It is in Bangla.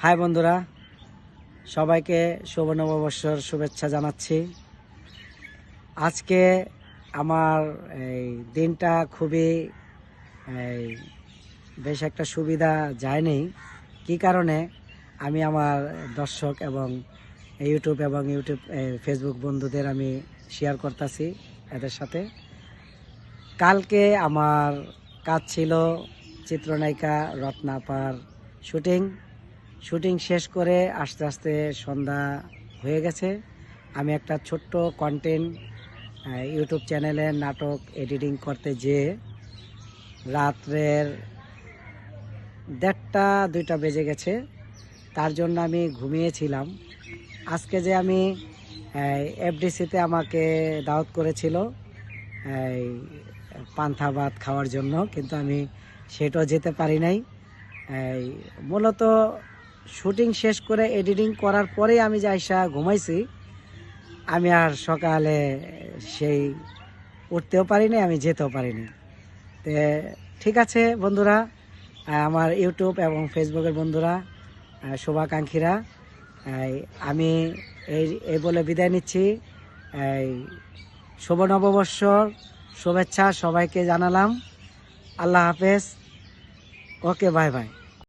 হাই বন্ধুরা, সবাইকে শুভ নববর্ষর শুভেচ্ছা জানাচ্ছি। আজকে আমার এই দিনটা খুবই এই বেশ একটা সুবিধা যায়নি। কি কারণে আমি আমার দর্শক এবং ইউটিউব ফেসবুক বন্ধুদের আমি শেয়ার করতেছি এদের সাথে। কালকে আমার কাজ ছিল চিত্রনায়িকা রত্নাপার শুটিং শেষ করে আস্তে আস্তে সন্ধ্যা হয়ে গেছে। আমি একটা ছোট্ট কন্টেন্ট ইউটিউব চ্যানেলে নাটক এডিটিং করতে যেয়ে রাত্রের 1:30-2টা বেজে গেছে। তার জন্য আমি ঘুমিয়েছিলাম। আজকে যে আমি এফডিসিতে আমাকে দাওয়াত করেছিল এই পান্তা ভাত খাওয়ার জন্য, কিন্তু আমি সেটাও যেতে পারি নাই। এই মূলত শুটিং শেষ করে এডিটিং করার পরেই আমি যাইসা ঘুমাইছি। আমি আর সকালে সেই উঠতেও পারিনি, আমি যেতেও পারিনি। তো ঠিক আছে বন্ধুরা, আমার ইউটিউব এবং ফেসবুকের বন্ধুরা, শুভাকাঙ্ক্ষীরা, আমি এই বলে বিদায় নিচ্ছি। এই শুভ নববর্ষর শুভেচ্ছা সবাইকে জানালাম। আল্লাহ হাফেজ। ওকে, বাই বাই।